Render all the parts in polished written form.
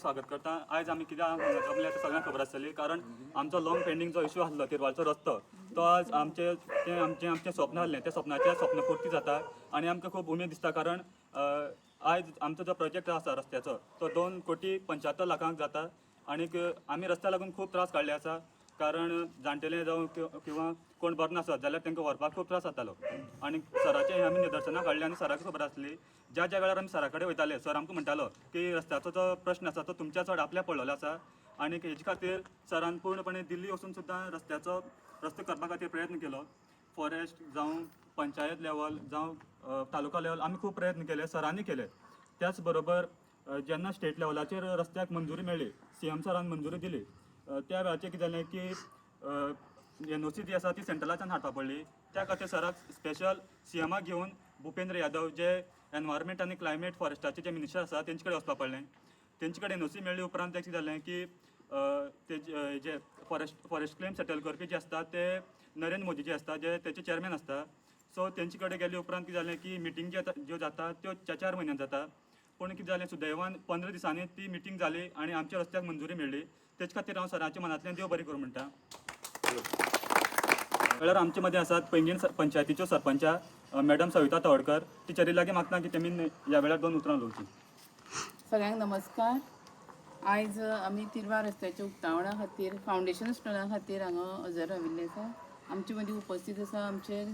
स्वागत करता। आज आम्ही कित्याक जमले ते सगळ्यांक खबर आसतली, कारण आमचो लॉंग पेंडिंग जो इश्यू आसलो तिरवालचो रस्तो, तो आज आमचे स्वप्न आसलें ते स्वप्नाचें स्वप्नपूर्ती जाता आनी आमकां खूब उमेद दिसता, कारण आज आमचो जो प्रोजेक्ट आसा रस्त्याचो तो 2,75,00,000 जाता आनीक आमी रस्त्या लागून खूब त्रास काडले आसा, कारण जाणटेले जावं किंवा कोण बरो नासत जाल्यार तांकां व्हरपाक खूब त्रास जातालो आनी सराचें आमी निदर्शनां काडलीं आनी सराक खबर आसली ज्या वेळार आमी सरा कडेन वयताले सर आमकां म्हणटालो की रस्त्याचो जो प्रश्न आसा तो तुमच्या चड आपल्या पडलेलो आसा आनी हेजे खातीर सरान पूर्णपणे दिल्ली वचून सुद्दां रस्तो करपा खातीर प्रयत्न केलो। फॉरेस्ट जावं पंचायत लेवल जावं तालुका लेवल आमी खूब प्रयत्न केले, सरांनी केले। त्याच बरोबर जेन्ना स्टेट लेवलाचेर रस्त्याक मंजुरी मेळ्ळी, CM सरान मंजुरी दिली, त्या वेळाचेर कितें जालें की NOC जी आसा ती सेंट्रलाच्यान हाडपा पडली। त्या खातीर सराक स्पेशल CMाक घेवन भुपेंद्र यादव जे एनवायरमेंट आनी क्लायमेट फॉरेस्टाचे जे मिनिस्टर आसा तेंचे कडेन वचपा पडलें। तेंचे कडेन NOC मेळ्ळी उपरांत कितें जालें की जे फॉरेस्ट क्लेम सेटल करपी जे आसता ते नरेंद्र मोदी जे आसता जे तेचे चेअरमॅन आसता, सो तेंचे कडेन गेले उपरांत कितें जालें की मिटींग ज्यो जाता त्यो 4 म्हयन्यान जाता, पूण कितें जालें सुदैवान 15 दिसांनी ती मिटींग जाली आनी आमच्या रस्त्याक मंजुरी मेळ्ळी। तेचे खातीर हांव सरांच्या मनांतल्यान देव बरें करूं म्हणटा। वेळार आमचे मदें आसात पैंगीण पंचायतीच्यो सरपंच मॅडम सविता तवडकर। टिचरी लागीं मागता की तेमी ह्या वेळार 2 उतरां उलोवचीं। सगळ्यांक नमस्कार। आयज आमी तिरवा रस्त्याच्या उक्तावणा खातीर फावंडेशन स्टोना खातीर हांगा हजर राविल्ले आसा। आमचे मदीं उपस्थित आसा आमचे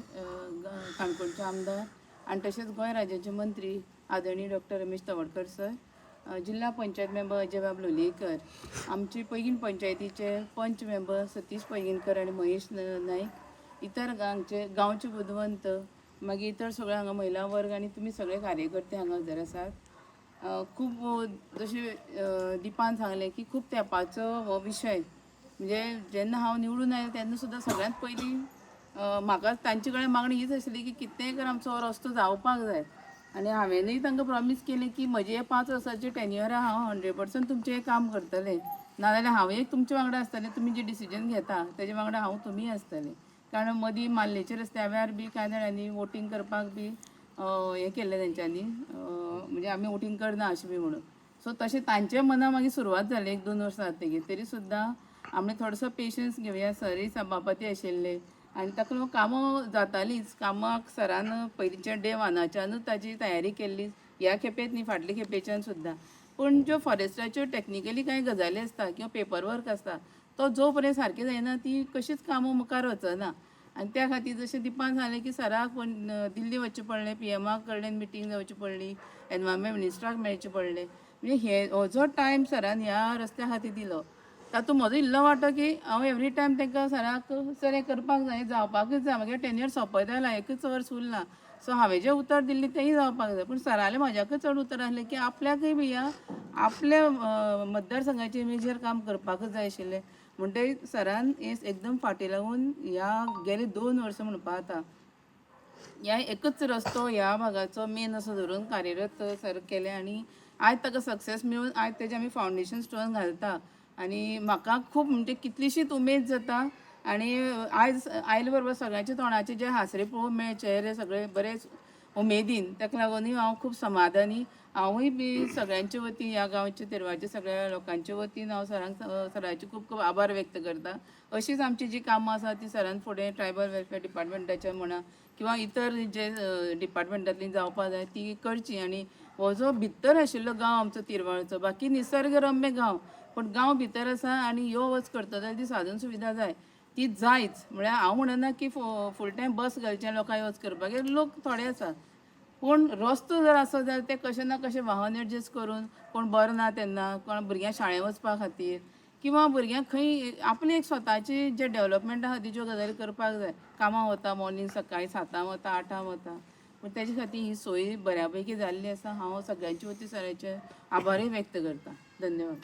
काणकोणचे आमदार आनी तशेंच गोंय राज्याचे मंत्री आदरणीय डॉक्टर रमेश तवडकर सर, जिल्हा पंचायत मेंबर अजयबाब लोलयेकर, आमचे पैंगीण पंचायतीचे पंच मेंबर सतीश पैंगीणकर आनी महेश नायक, इतर गांवचे बुदवंत, मागीर इतर सगळे हांगा महिला वर्ग आनी तुमी सगळे कार्यकर्ते हांगा हजर आसात। खूब जशें दिपान सांगलें की खूब तेंपाचो हो विशय, म्हणजे जेन्ना हांव निवडून आयलें तेन्ना सुद्दां सगळ्यांत पयलीं म्हाका तांचे कडेन मागणी हीच आशिल्ली की कितेंय कर आमचो हो रस्तो जावपाक जाय, आनी हांवेनूय तांकां प्रॉमीस केलें की म्हजे 5 वर्साचे टेन्युअरा हांव 100% तुमचें हें काम करतलें, नाजाल्यार हांवूय तुमचे वांगडा आसतलें, तुमी जे डिसिजन घेता तेजे वांगडा हांव तुमी आसतलें। कारण मदीं माल्लेच्या रस्त्या वेळार बी कांय जाणांनी वोटींग करपाक बी हें केल्लें तेंच्यांनी, म्हणजे आमी वोटींग करना अशें बी म्हणून, सो तशें तांचे मना मागीर सुरवात जाली 1-2 वर्सां जातकीर, तरी सुद्दां आमी थोडोसो पेशन्स घेवया। सरय सभापती आशिल्ले आनी ताका लागून कामां जातालींच, कामाक सरान पयलींच्या डे 1च्यानूच ताची तयारी केल्ली, ह्या खेपेच न्ही फाटल्या खेपेच्यान सुद्दां, पूण ज्यो फॉरेस्टाच्यो टॅक्निकली कांय गजाली आसता किंवा पेपर वर्क आसता तो जो पर्यंत सारकें जायना ती कशीच कामां मुखार वचना। आनी त्या खातीर जशें दिपान सांगलें की सराक दिल्ली वचचें पडलें, PM कडल्यान मिटींग जावची पडली, एनवायरमेंट मिनिस्टराक मेळचें पडलें, म्हणजे हो जो टायम सरान ह्या रस्त्या खातीर दिलो तातूंत म्हजो इल्लो वांटो की हांव एवरी टायम तांकां सराक सर हें करपाक जाय, जावपाकूच जाय, म्हागे टेन्युअर सोंपयता आयला, 1च वर्स उरलां, सो हांवें जें उतर दिल्लें तेंय जावपाक जाय, पूण सरालें म्हाज्याकूय चड उतर आसलें की आपल्याकूय बी ह्या आपल्या मतदारसंघाच्या इमेजीर काम करपाकूच जाय आशिल्लें। म्हणटकीर सरान हें एकदम फाटीं लागून ह्या गेले 2 वर्सां म्हणपा जाता ह्या एकच रस्तो ह्या भागाचो मेन असो धरून कार्यरत सर केले आनी आयज ताका सक्सेस मेळून आयज तेजें आमी फावंडेशन स्टोन घालता आनी म्हाका खूब म्हणजे कितलीशीच उमेद जाता। आनी आयज आयले बरोबर सगळ्यांच्या तोंडाचे जे हासरे पळोवंक मेळ्ळे, चेहरे सगळे बरे उमेदीन, ताका लागूनय हांव खूब समाधानी। हांवूय बी सगळ्यांचे वतीन ह्या गांवच्या तिरवाच्या सगळ्या लोकांच्या वतीन हांव सरांचे खूब खूब आभार व्यक्त करता। अशीच आमची जी कामां आसा ती सरान फुडें ट्रायबल वेलफेअर डिपार्टमेंटाच्या म्हणा किंवा इतर जे डिपार्टमेंटांतली जावपा जाय ती करची। आनी हो जो भितर आशिल्लो गांव आमचो तिरवाळचो, बाकी निसर्गरम्य गांव, पण गांव भितर आसा आनी यो वच करता जाल्यार ती साधन सुविधा जाय ती जायच। म्हळ्यार हांव म्हणना की फूल टायम बस घालचें लोकांक वच करपाक, लोक थोडे आसात, पूण रस्तो जर आसत जाल्यार ते कशें ना कशें वाहन एडजस्ट करून, कोण बरो ना तेन्ना कोण भुरग्यांक शाळें वचपा खातीर किंवा भुरग्यांक खंय आपली एक स्वताची जे डेवलपमेंटा खातीर ज्यो गजाली करपाक जाय, कामां वता मॉर्निंग सकाळीं 7 वता 8 वता, पूण तेजे खातीर ही सोय बऱ्या पैकी जाल्ली आसा। हांव सगळ्यांचे वतीन सराचे आभारय व्यक्त करता। धन्यवाद।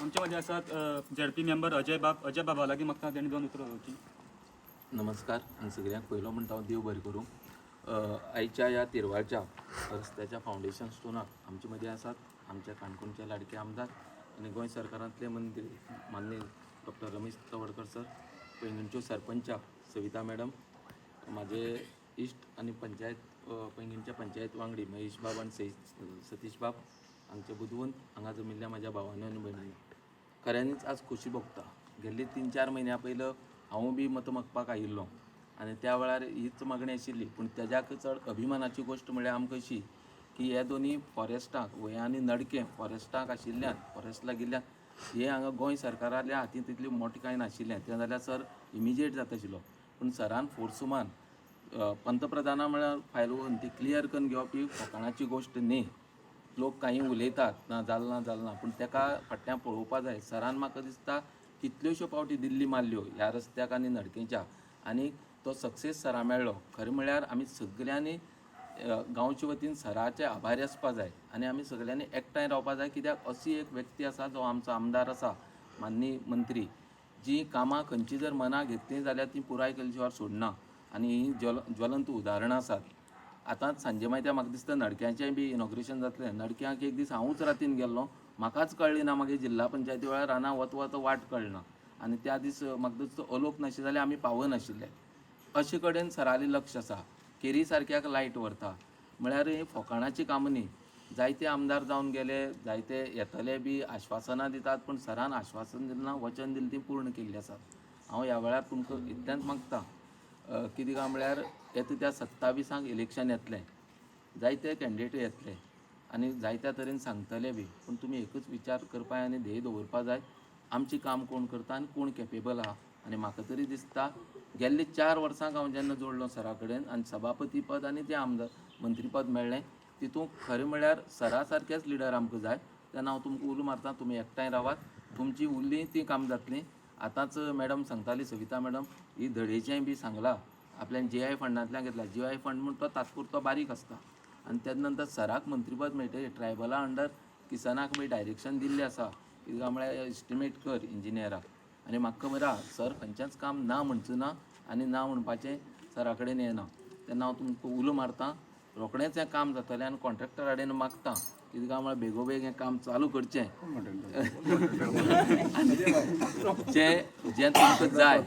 आमचे मदें आसात ZP मेंबर अजय बाबा लागीं मागता तेणी 2 उतरां उलोवचीं। नमस्कार आनी सगळ्यांक पयलो म्हणटा हांव देव बरें करूं। आयच्या ह्या तिरवाळच्या रस्त्याच्या फावंडेशन स्टोनाक आमचे मदीं आसात आमच्या काणकोणचे लाडके आमदार आनी गोंय सरकारांतले मंत्री माननीय डॉक्टर रमेश तवडकर सर, पैंगीणच्यो सरपंच सविता मॅडम, म्हाजे इश्ट आनी पंचायत पैंगीणच्या पंचायत वांगडी महेश बाब आणि सतीश बाब हांगचे बुदवून हांगा जमिल्ल्या म्हाज्या भावांनी आनी भयणींनी खऱ्यांनीच आज खोशी भोगता. गेल्ली 3-4 म्हयन्या पयलीं हांव बी मत मागपाक आयिल्लो आनी त्या वेळार हीच मागणी आशिल्ली. पूण तेज्याक चड अभिमानाची गोश्ट म्हळ्यार आमकां अशी की हे दोनी फॉरेस्टाक वया आनी नडके फॉरेस्टाक आशिल्ल्यान फॉरेस्ट लागिल्ल्यान हे हांगा गोंय सरकाराल्या हातीन तितली मोटी कांय नाशिल्लें. तें जाल्यार सर इमिजिएट जाता आशिल्लो. पूण सरान फोर्सुमान पंतप्रधाना म्हळ्यार फायल व्हरून ती क्लियर करून घेवप ही फकाणाची गोश्ट न्ही. लोक काही उलयतात ना जालें ना पूण तेका फाटल्यान पळोवपा जाय. सरान म्हाका दिसता कितल्योश्यो पावटी दिल्ली मारल्यो ह्या रस्त्याक आनी नडकेच्या आनी तो सक्सेस सरा मेळ्ळो. खरें म्हळ्यार आमी सगळ्यांनी गांवचे वतीन सराचे आभारी आसपा जाय आनी आमी सगळ्यांनी एकठांय रावपा जाय. कित्याक अशी एक व्यक्ती आसा जो आमचो आमदार आसा माननीय मंत्री, जी कामां खंयची जर मनाक घेतली जाल्यार ती पुराय केल्या शिवाय सोडना आनी ही ज्वलंत उदाहरणां आसात. आतांच सांजे मागीर म्हाका दिसता नडक्यांचें बी इनॉग्रेशन जातलें. नडक्यांक एक दीस हांवूच रातीन गेल्लो, म्हाकाच कळ्ळें ना. मागीर जिल्ला पंचायती वेळार रानां वत वाट कळना आनी त्या दीस म्हाका दिसता अलोप नाशिल्ले जाल्यार आमी पावनाशिल्ले. अशे कडेन सरालें लक्ष आसा. केरी सारक्याक लायट व्हरता म्हळ्यार ही फकाणाची कामां न्ही. जायते आमदार जावन गेले, जायते येतले बी, आश्वासनां दितात, पूण सरान आश्वासन दिलें ना, वचन दिलें ती पूर्ण केल्ली आसात. हांव ह्या वेळार तुमकां इतलेंच मागता कितें काय म्हळ्यार येता त्या 27 इलेक्शन येतलें, जायते कॅन्डिडेट येतले आनी जायत्या तरेन सांगतले बी. पूण तुमी एकूच विचार करपा आनी ध्येय दवरपा जाय, आमची काम कोण करता आनी कोण कॅपेबल आहा. आनी म्हाका तरी दिसता गेल्ली 4 वर्सांक हांव जेन्ना जोडलो सरा कडेन आनी सभापती पद आनी तें आमदार मंत्री पद मेळ्ळें, तितूंत खरें म्हळ्यार सरा सारकेच लिडर आमकां जाय. तेन्ना हांव तुमकां उलो मारता, तुमी एकठांय रावात, तुमची उरलीं ती काम जातलीं. आतांच मॅडम सांगताली, सविता मॅडम, ही धडेचें बी सांगलां आपल्यान GI फंडांतल्यान घेतला. GI फंड म्हण तो तात्पुरतो बारीक आसता आनी तेज नंतर सराक मंत्रीपद मेळटलें. ट्रायबला अंडर किसनाक बी डायरेक्शन दिल्लें आसा. कितें काय म्हळ्यार एस्टिमेट कर इंजिनियराक. आनी म्हाका खबर आहा सर खंयचेंच काम ना म्हणचो ना आनी ना म्हणपाचें सरा कडेन येना. तेन्ना हांव तुमकां उलो मारतां, रोखडेंच हें काम जातलें आनी कॉन्ट्रॅक्टरा कडेन मागतां कितें काय म्हळ्यार बेगोबेग हें काम चालू करचें. जें तुमकां जाय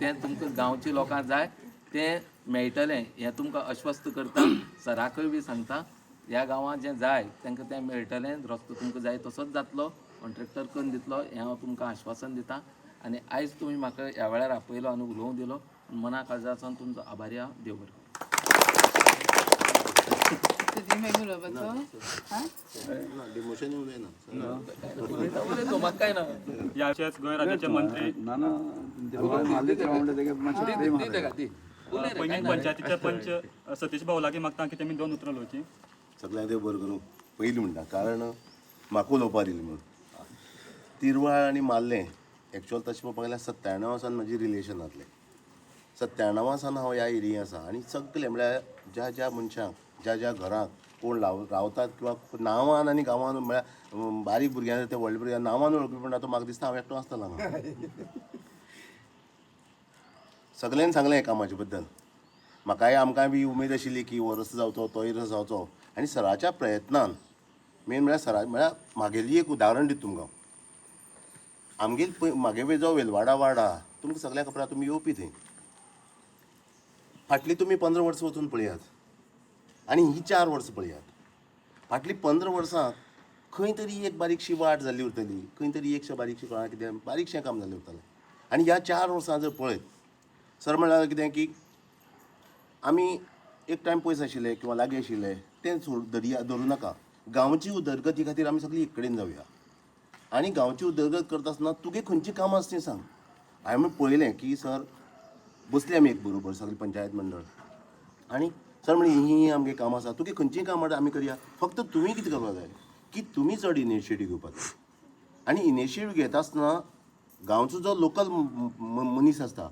तें तुमकां गांवच्या लोकांक जाय तें मेळटलें हें तुमकां आश्वस्त करता. सराकय बी सांगता ह्या गांवांत जें जाय तांकां तें मेळटलें. रस्तो तुमकां जाय तसोच जातलो, कॉन्ट्रॅक्टर करून दितलो हें हांव तुमकां आश्वासन दितां. आनी आयज तुमी म्हाका ह्या वेळार आपयलो आनी उलोवंक दिलो. मना काळजासान तुमचो आभारी आहा. देव बरें करूं. म्हाका काय ना याचेच गोंय राज्याचे मंत्री पैंगीण पंचायतीचे पंच सतीश भाऊ लागीं मागता की तेमी 2 उतरां उलोवचीं. सगळ्यांक देव बरें करूं. पयलीं म्हणटा कारण म्हाका उलोवपा दिलें म्हणून. तिरवाळ आनी माल्लें एक्चुअल तशें पळोवपाक गेल्यार 97 सावन म्हजें रिलेशन जातलें. 97 सावन हांव ह्या एरियेंत आसा आनी सगळे म्हळ्यार ज्या ज्या मनशांक ज्या घरांक कोण रावतात किंवा नांवान आनी गांवान म्हळ्यार बारीक भुरग्यां ते व्हडले भुरग्यां नांवान वळखूंक पूण आतां म्हाका दिसता हांव एकटो आसतलो हांगा. सगळ्यांनी सांगलें हे कामाचे बद्दल. म्हाकाय आमकांय बी उमेद आशिल्ली की हो रस्तो जावचो तोय रस्तो जावचो आनी सराच्या प्रयत्नान मेन म्हळ्यार सरा म्हळ्यार म्हागेली एक उदाहरण दिता तुमकां. म्हागे जो वेलवाडा वार्ड आहा तुमकां सगळ्यांक खबर आहा, तुमी येवपी थंय. फाटलीं तुमी 15 वर्सां वचून पळयात आनी ही 4 वर्सां पळयात. फाटलीं 15 वर्सां खंय तरी एक बारीकशी वाट जाल्ली उरतली, खंय तरी एकशें बारीकशी कोणा कितें बारीकशें काम जाल्लें उरतलें. आनी ह्या 4 वर्सां जर पळयत सर म्हळ्यार कितें की आमी एक टायम पयस आशिल्ले किंवा लागीं आशिल्ले तें धरूं नाका. गांवची उदरगती खातीर आमी सगळीं एक कडेन जावया. आनी गांवची उदरगत करता आसतना तुगे खंयचीं कामां आसा तीं सांग. हांवें पळयलें की सर बसले आमी एक बरोबर सगळीं पंचायत मंडळ आनी सर म्हणलें ही आमगे कामां आसा, तुगे खंयचीं कामां आमी करया. फक्त तुमी कितें करपाक जाय की तुमी चड इनिशिएटीव घेवपाक जाय. आनी इनिशिएटीव घेता आसतना गांवचो जो लोकल मनीस आसता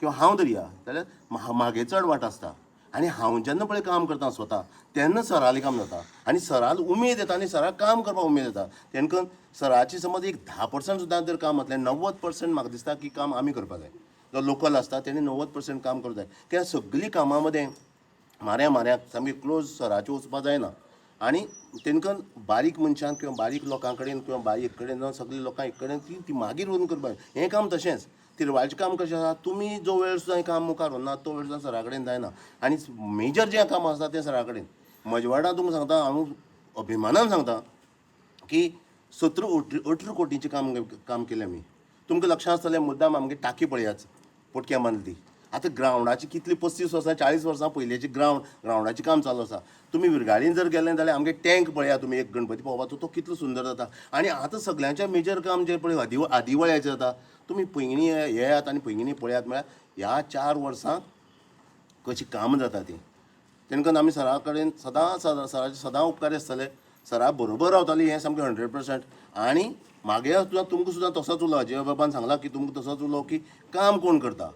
किंवा हांव धरया जाल्यार म्हागे चड वांटो आसता. आनी हांव जेन्ना पळय काम करता स्वता तेन्ना सरालें काम जाता आनी सराल उमेद येता आनी सराक काम करपाक उमेद येता. तेणकन सराची समज एक 10% सुद्दां जर काम जातलें 90% म्हाका दिसता की काम आमी करपाक जाय. जो लोकल आसता तेणी 90% काम करपाक जाय. त्या सगळीं कामां मदें म्हाऱ्याक सामकें क्लोज सराचें वचपाक जायना. आनी तेणकन बारीक मनशांक किंवा बारीक लोकां कडेन किंवा एक कडेन जावन सगळीं लोकां एक कडेन ती मागीर वचून करपाक हें काम तशेंच. तिरवाळचें काम कशें आसा तुमी जो वेळ सुद्दां काम मुखार व्हरना तो वेळ सुद्दां सरा कडेन जायना आनी मेजर जें काम आसा तें सरा कडेन म्हज्या वांगडा तुमकां सांगता हांव अभिमानान सांगता की 17-18 कोटीचें काम केलें आमी तुमकां लक्षांत आसतलें मुद्दाम आमगे टाकी पळयाच पोटक्या बांदली ती आतां ग्रावंडाची कितली 35 वर्सां 40 वर्सां पयलींची ग्रावंडाचें काम चालू आसा तुमी विरगाडीन जर गेलें जाल्यार आमगे टँक पळया तुमी एक गणपती पळोवपाचो तो कितलो सुंदर जाता आनी आतां सगळ्यांचें मेजर काम जें पळय आदिवळ्याचें जाता तुमी पैंगिणी येयात आनी पैंगिणी पळयात म्हळ्यार ह्या 4 वर्सांत कशी काम जाता ती तेणकन आमी सरा कडेन सराचे सदां उपकारी आसतले सरा बरोबर रावताली हें सामकें 100% आनी मागे सुद्दां तुमकां सुद्दां तसोच उलो अजय बाबान सांगला की तुमकां तसोच उलो की काम कोण करता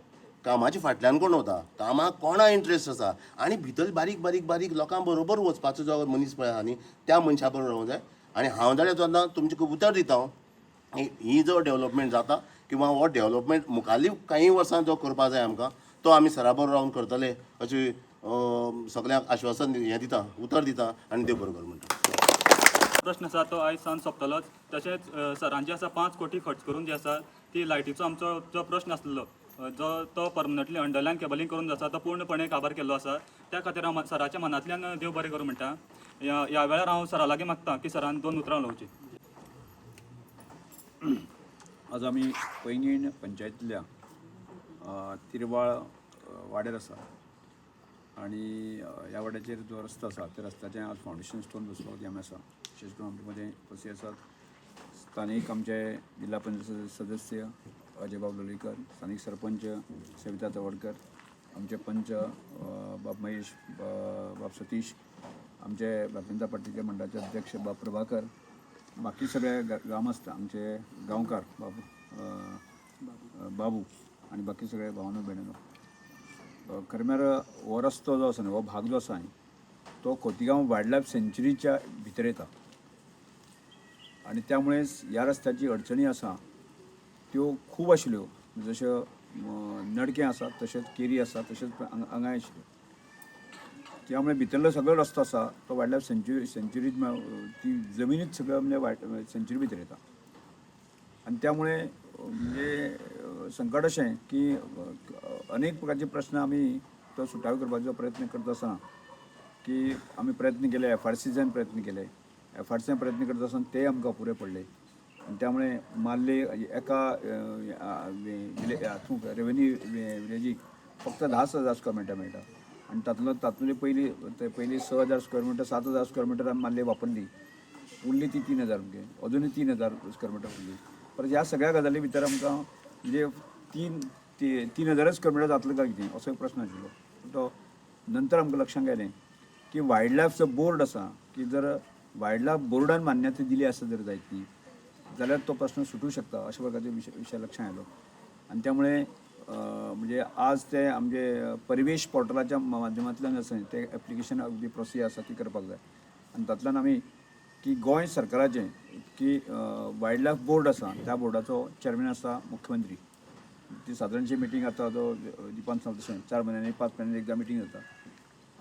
कामाच्या फाटल्यान कोण वता कामाक कोणा इंट्रस्ट आसा आनी भितर बारीक बारीक बारीक लोकां बरोबर वचपाचो जो मनीस पळय आहा न्ही त्या मनशा बरोबर रावूंक जाय आनी हांव जाल्यार सुद्दां तुमचें खूब उतर दिता ही जो डेवलपमेंट जाता किंवा हो डेवलपमेंट मुखाल्ली काही वर्सां जो करपा जाय आमकां तो आमी सरा बरोबर रावन करतले अशें सगळ्यांक आश्वासन हें दिता उतर दिता आनी देव बरोबर म्हणटा प्रश्न आसा तो आयज सांज सोंपतलोच तशेंच सरांचे आसा 5 कोटी खर्च करून जे आसा ती लायटीचो आमचो जो प्रश्न आसलेलो जो तो परमनंटली अंडरलायन केबलिंग करून जो आसा तो पूर्णपणे काबार केल्लो आसा त्या खातीर हांव सराच्या मनांतल्यान देव बरें करूं म्हणटा ह्या वेळार हांव सरा लागीं मागता की सरान 2 उतरां उलोवची आज आमी पैंगीण पंचायतींतल्या तिरवाळ वाड्यार आसा आनी ह्या वाड्याचेर जो रस्तो आसा त्या रस्त्याचें आज फावंडेशन स्टोन बसलो ती आमी आसा विशेश करून आमचे मदें उपस्थित आसात स्थानीक आमचे जिल्हा पंचायत सदस्य अजय बाब लोलयेकर स्थानीक सरपंच सविता तवडकर आमचे पंच बाब महेश बाब सतीश आमचे भारतीय जनता पार्टीचे मंडळाचे अध्यक्ष बाब प्रभाकर बाकी सगळे ग्रामस्थ आमचे गांवकार बाबू आनी बाकी सगळे भावानो भयणीनो खरें म्हळ्यार हो रस्तो जो आसा न्ही हो भाग जो आसा तो खोतीगांव वायल्ड लायफ सेंच्युरीच्या भितर येता आनी त्या मुळेच ह्या रस्त्याची अडचणी आसा त्यो खूब आशिल्ल्यो जश्यो नडकें आसा तशेंच केरी आसा तशेंच आंगाय आशिल्ल्यो त्यामुळे भितरलो सगळो रस्तो आसा तो वायल्ड लायफ सेंच्युरी ती जमिनीत सगळं म्हणजे सेंच्युरी भितर येता आनी त्यामुळे म्हणजे संकट अशें की अनेक प्रकारचे प्रश्न आमी तो सुटावे करपाचो प्रयत्न करता आसतना की आमी प्रयत्न केले FRCच्यान प्रयत्न केले FRCच्यान प्रयत्न करता आसतना ते आमकां पुरे पडले आनी त्यामुळे मारले एका रेव्हेन्यू विलेजीक फक्त 10,000 स्क्वेअर मिटर मेळटा आनी तातूंतली पयली 6,000 स्क्वेअर मिटर 7,000 स्क्वेअर मिटर आमी मारले वापरली उरली ती 3,000 म्हणजे अजूनय 3,000 स्क्वेअर मिटर उरली परत ह्या सगळ्या गजाली भितर आमकां म्हणजे 3,000 स्क्वेअर मिटर जातलो काय कितें असो एक प्रश्न आशिल्लो तो नंतर आमकां लक्षांत आयलें की वायल्ड लायफचो बोर्ड आसा की जर वायल्ड लायफ बोर्डान मान्यता दिली आसा जर जायती जाल्यार तो प्रश्न सुटूंक शकता अशा प्रकारचे विशय लक्षांत आयलो आनी त्यामुळे म्हणजे आज ते आमचे परिवेश पोर्टलाच्या माध्यमांतल्यान आसा ते एप्लिकेशन अगदी प्रोसिजर आसा ती करपाक जाय आनी तातूंतल्यान आमी की गोंय सरकाराचें की वायल्ड लायफ बोर्ड आसा त्या बोर्डाचो चेअरमॅन आसा मुख्यमंत्री ती सादारणशी मिटींग आतां जो दिपान सांगता तशें 4 म्हयन्यांनी 5 म्हयन्यांनी एकदां मिटींग जाता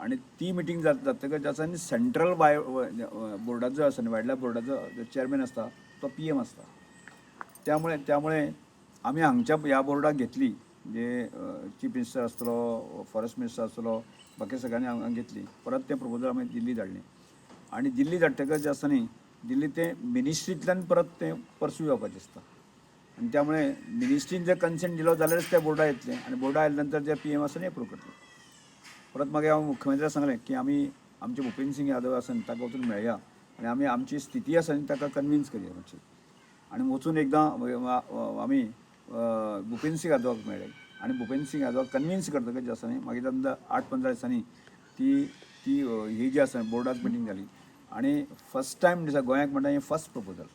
आनी ती मिटींग जातकच आसा आनी सेंट्रल बोर्डाचो जो आसा न्ही वायल्ड लायफ बोर्डाचो जो चेअरमॅन आसता तो PM आसता त्यामुळे आमी हांगच्या ह्या बोर्डाक घेतली म्हणजे चीफ मिनिस्टर आसतलो फॉरेस्ट मिनिस्टर आसतलो बाकी सगळ्यांनी हांगा घेतली परत तें प्रपोजल आमी दिल्ली धाडलें आनी दिल्ली धाडटकच जे आसा न्ही दिल्ली तें मिनिस्ट्रींतल्यान परत तें परस्यू जावपाचें आसता आनी त्यामुळे मिनिस्ट्रीन जर कन्सेंट दिलो जाल्यारच त्या बोर्डा येतलें आनी बोर्डा आयले नंतर जे PM आसा न्ही एप्रूव करतले परत मागीर हांव मुख्यमंत्र्याक सांगलें की आमी आमचे भुपेंद्र सिंग यादव आसा न्ही ताका वचून मेळया आनी आमी आमची स्थिती आसा न्ही ताका कन्विन्स करया मातशी आनी वचून एकदां आमी भुपेंद्र सिंग यादवाक मेळ्ळे आनी भुपेंद्र सिंग यादवाक कन्विन्स करतकच जे आसा न्ही मागीर 8-15 दिसांनी ती ही जी आसा बोर्डाक मिटींग जाली आनी फर्स्ट टायम दिसा गोंयाक म्हणटा हें फर्स्ट प्रपोजल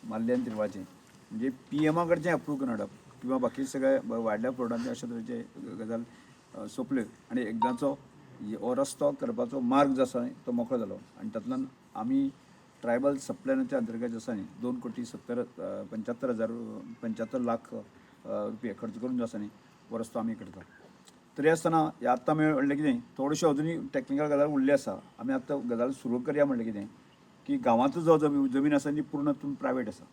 माल्ल्यान तिरवाचें म्हणजे PM कडचें अप्रूव करून हाडप किंवा बाकी सगळे वायल्ड लायफ बोर्डाचे अशे तरेचे गजाल सोंपल्यो आनी एकदांचो हो रस्तो करपाचो मार्ग जो आसा तो मोकळो जालो आनी तातूंतल्यान आमी ट्रायबल सप्लायनाच्या अंतर्गत जो आसा न्ही 2,75,00,000 लाख रुपये खर्च करून जो आसा न्ही हो रस्तो आमी करता तरी आसतना आतां आमी म्हणलें कितें थोड्योश्यो अजुनूय टॅक्निकल गजाल उरल्यो आसा आमी आतां गजाल सुरू करया म्हणलें कितें की गांवांतलो जो जमीन आसा ती पूर्ण प्रायवेट आसा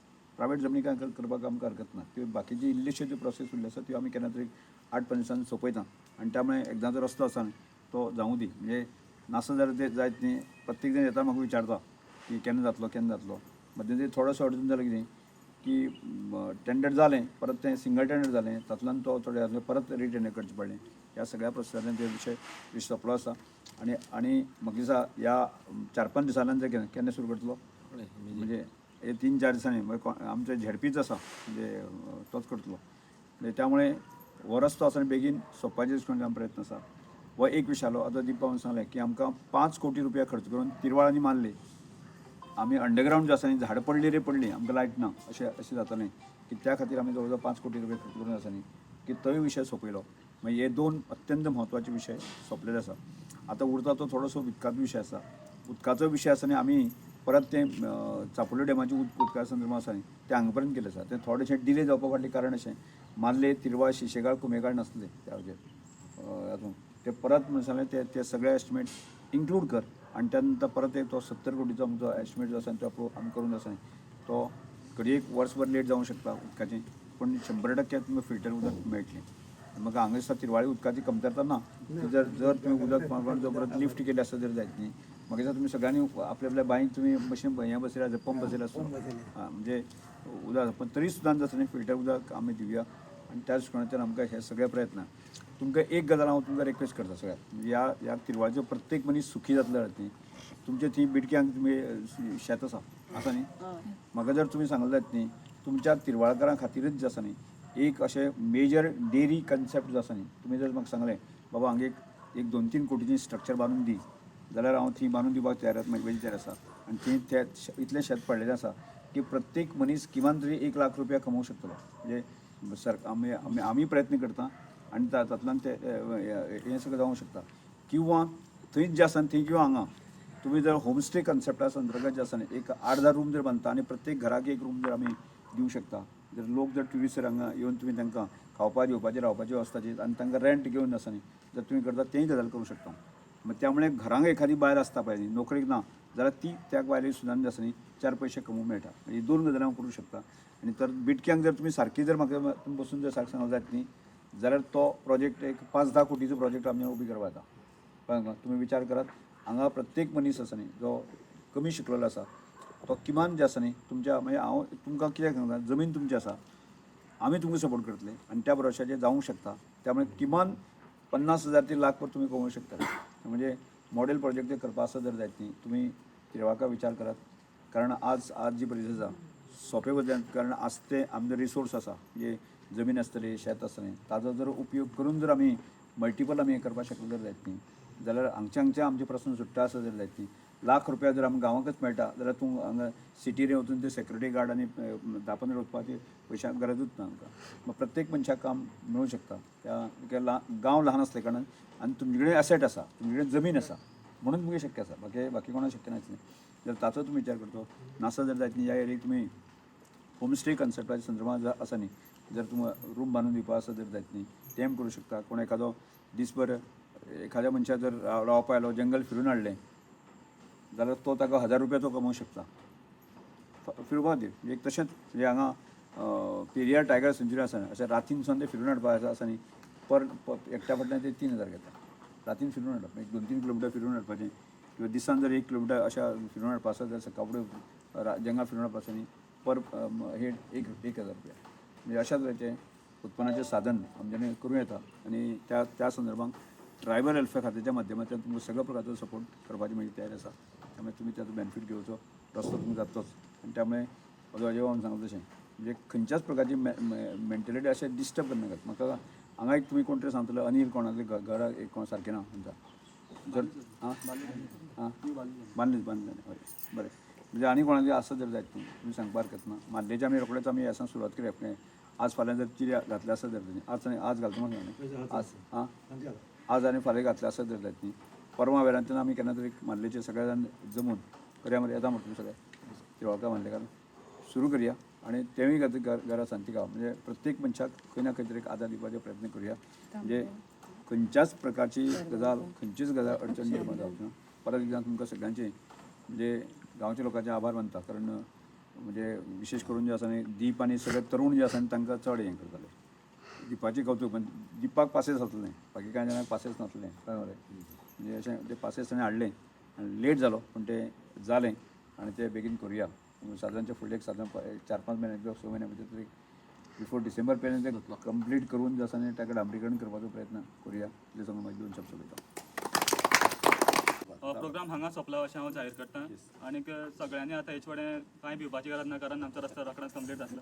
प्रायवेट जमनी काय करपाक आमकां हरकत ना. त्यो बाकीची इल्लीशी ज्यो प्रोसेस उरल्यो आसा त्यो आमी केन्ना तरी 8-5 दिसांनी सोंपयता आनी त्यामुळे एकदां जो रस्तो आसा न्ही तो जावूं दी. म्हणजे नासत जाल्यार ते जायत न्ही. प्रत्येक जण येता म्हाका विचारता की केन्ना जातलो मध्यंतरी थोडोसो अडचण जालो कितें की टेंडर जालें परत तें सिंगल टेंडर जालें तातूंतल्यान तो थोडे परत रिटेंडर करचें पडलें. ह्या सगळ्या प्रोसेसांतल्यान ते विशय सोंपलो आसा आनी म्हाका दिसता ह्या 4-5 दिसांतल्यान ते केन्ना सुरू करतलो म्हणजे हे 3-4 दिसांनी म्हणजे आमचे झेडपीच आसा म्हणजे तोच करतलो. म्हणजे त्यामुळे हो रस्तो आसा आनी बेगीन सोंपपाचें दिसता प्रयत्न आसा. हो एक विशय आलो. आतां दीपा सांगलें की आमकां 5 कोटी रुपया खर्च करून तिरवाळांनी मारली. आमी अंडरग्रावंड जे आसा न्ही झाडां पडली रे पडली आमकां लायट ना अशें जातालें की त्या खातीर आमी जवळ जवळ 5 कोटी रुपया खर्च करून आसा न्ही की तोय विशय सोंपयलो. मागीर हे 2 अत्यंत म्हत्वाचे विशय सोंपलेले आसा. आतां उरता तो थोडोसो उदकाचो विशय आसा. उदकाचो विशय आसा न्ही आमी परत तें चापोली डॅमाचें उदका संदर्भांत आसा न्ही तें हांगा पर्यंत केलें आसा. तें थोडेशें डिले जावपा फाटलें कारण अशें मार्ले तिरवाळ शिशेगाळ कुमेगाळ नासलें त्या हाचेर हातूंत ते परत म्हणलें ते सगळे एस्टिमेट इन्क्लूड कर आनी त्या नंतर परत एक तो 70 कोटीचो आमचो एस्टिमेट जो आसा तो आमी करून आसा तो घडये एक वर्सभर लेट जावंक शकता उदकाचें पूण 100% तुमकां फिल्टर उदक मेळटलें. म्हाका हांगा दिसता तिरवाळी उदकाची कमतरता ना. जर तुमी उदक जो परत लिफ्ट केलें आसता जर जायत न्ही म्हाका दिसता तुमी सगळ्यांनी आपल्या बांयक तुमी मशीन हें बसयल्या आसा पंप बसयला आसता म्हणजे उदक पण तरी सुद्दां जसं न्ही फिल्टर उदक आमी दिवया आनी त्या दृश्टिकोनांतल्यान आमकां हे सगळे प्रयत्न. तुमकां एक गजाल हांव तुमकां रिक्वेस्ट करता सगळ्याक ह्या तिरवाळीचो प्रत्येक मनीस सुखी जातलो जाल्यार न्ही तुमच्या थंय बिडक्यांक तुमी शेत आसा न्ही म्हाका जर तुमी सांगलें जायत न्ही तुमच्या तिरवाळकारां खातीरच जे आसा न्ही एक अशें मेजर डेरी कन्सेप्ट जो आसा न्ही तुमी जर म्हाका सांगलें बाबा हांगा एक 2-3 कोटीचें स्ट्रक्चर बांदून दी जाल्यार हांव थंय बांदून दिवपाक तयार आसा आनी थंय ते इतलें शेत पडलेलें आसा की प्रत्येक मनीस किमान तरी 1 लाख रुपया कमोवंक शकतलो. म्हणजे आमी प्रयत्न करता आनी तातूंतल्यान ते हें सगळें जावंक शकता. किंवा थंयच जे आसा थंय किंवा हांगा तुमी जर होमस्टे कन्सेप्टा अंतर्गत जे आसा न्ही एक 8-10 रूम जर बांदता आनी प्रत्येक घराक एक रूम जर आमी दिवंक शकता जर लोक जर ट्युरिस्ट हांगा येवन तुमी तांकां खावपा जेवपाची रावपाची वेवस्थाची आनी तांकां रेंट घेवन आसा न्ही जर तुमी करता तेंय गजाल करूं शकता. मागीर त्यामुळे घरांक एखादी बायल आसता पळय न्ही नोकरेक ना जाल्यार ती त्या बायलेक सुद्दां जे आसा न्ही 4 पयशे कमोवंक मेळटा. ही 2 गजाली हांव करूं शकता. आनी तर बिटक्यांक जर तुमी सारकी जर म्हाका तुमी बसून जर सारकें सांगलें जायत न्ही जाल्यार तो प्रोजेक्ट एक 5-10 कोटीचो प्रोजेक्ट आमी उबी करपा येता. कळ्ळें तुमी विचार करात हांगा प्रत्येक मनीस आसा न्ही जो कमी शिकलेलो आसा तो किमान जे आसा न्ही तुमच्या म्हणजे हांव तुमकां कित्याक सांगता जमीन तुमची आसा आमी तुमकां सपोर्ट करतले आनी त्या भरोशाचेर जावंक शकता. त्यामुळे किमान 50,000 ते लाख पर्यंत तुमी कमोवंक शकता. म्हणजे मॉडेल प्रोजेक्ट जे करपा आसा जर जायत न्ही तुमी तिरवाळका विचार करात. कारण आज जी परिस्थिती आसा सोंपे बद्दल कारण आसते आमचे रिसोर्स आसा म्हणजे जमीन आसतली शेत आसतलें ताजो जर उपयोग करून जर आमी मल्टिपल आमी हें करपाक शकले जर जायत न्ही जाल्यार हांगचे आमचे प्रस्न सुट्टा आसा जर जायत न्ही लाख रुपया जर आमकां गांवांकच मेळटा जाल्यार तूं हांगा सिटीन वचून ते सेक्युरिटी गार्ड आनी 10-15 वचपाचे पयशांक गरजूच ना आमकां. मग प्रत्येक मनशाक काम मेळूंक शकता. त्या गांव ल्हान आसले कारणान आनी तुमचे कडेन एसेट आसा तुमचे कडेन जमीन आसा म्हणून तुमकां शक्य आसा बाकी कोणाक शक्य नासलें. जर ताचो तुमी विचार करचो नासा जर जायत न्ही ह्या एरियेक तुमी होमस्टे कन्सेप्टाच्या संदर्भांत आसा न्ही जर तुमकां रूम बांदून दिवपा आसा जर जायत न्ही तें करूं शकता. कोण एखादो दिसभर एखाद्या मनशाक जर रावपा आयलो जंगल फिरून हाडलें जाल्यार तो ताका 1000 रुपया तो कमोवंक शकता फिरपा खातीर. एक तशेंच म्हणजे हांगा पेरियार टायगर सेंच्युरी आसा अशें रातीनसून ते फिरून हाडपा आसा न्ही पर एकट्या फाटल्यान ते 3000 घेता रातीन फिरून हाडप. एक 2-3 किलोमिटर फिरून हाडपाचें किंवा दिसान जर 1 किलोमिटर अशें फिरून हाडपा आसा जाल्यार सकाळ फुडें जंगल फिरून हाडपा आसा न्ही पर हेड 1000 रुपया. म्हणजे अशाच तरेचें उत्पन्नाचें साधन आमच्यानी करूं येता आनी त्या संदर्भांत ट्रायबल वेलफेअर खात्याच्या माध्यमांतल्यान तुमकां सगळ्या प्रकारचो सपोर्ट करपाची म्हजी तयारी आसा. त्यामुळे तुमी त्याचो बेनिफीट घेवचो रस्तो तुमकां जातलोच. आनी त्यामुळे जेव्हा हांव सांगता तशें म्हणजे खंयच्याच प्रकारची मेंटेलिटी अशें डिस्टर्ब करनाकात. म्हाका हांगा एक तुमी कोण तरी सांगतलो अनिल कोणाले घरा एक कोण सारकें ना तुमचा जर बांदलें हय बरें म्हणजे आनी कोणाचें आसा जर जायत न्ही तुमी सांगपा हरकत ना. मारलेच्या आमी रोखडेच आमी ह्या सुरवात करया आज फाल्यां जर चिऱ्या घातले आसा जर आज घालता म्हाका आज आनी फाल्यां घातले आसा जर जायत न्ही परवां वेरांतल्यान आमी केन्ना तरी मारलेचे सगळे जाण जमून करया मरे येता म्हटलें सगळें तिरवाळका मारले कारण सुरू करया आनी तेवूय घरा शांती गाव म्हणजे प्रत्येक मनशाक खंय ना खंय तरी एक आदार दिवपाचो प्रयत्न करुया. म्हणजे खंयच्याच प्रकारची गजाल खंयचीच गजाल अडचण निर्माण जावची ना. परत एकदां तुमकां सगळ्यांचें म्हणजे गांवच्या लोकांचे आभार मानता कारण म्हणजे विशेष करून जे आसा न्ही दीप आनी सगळे तरूण जे आसा न्ही तांकां चड हें करताले दिपाचें कौतूक पण दिपाक पासेस जातलें बाकी कांय जाणांक पासेस नासलें कळ्ळें मरे म्हणजे अशें ते पासेस ताणें हाडलें आनी लेट जालो पूण तें जालें आनी तें बेगीन करुया सादारणच्या फुडले एक सादारण 4-5 म्हयने किंवा 6 म्हयने भितर तरी बिफोर डिसेंबर पर्यंत तें कंप्लीट करून जे आसा न्ही ताका डांबरीकरण करपाचो प्रयत्न करुया इतलें सांगून म्हाजे 2 शब्द उलयता प्रोग्राम हांगा सोंपला अशें हांव जाहीर करतां आनीक सगळ्यांनी आतां हेचे फुडें कांय भिवपाची गरज ना कारण आमचो रस्तो रोखडोच कंप्लीट जातलो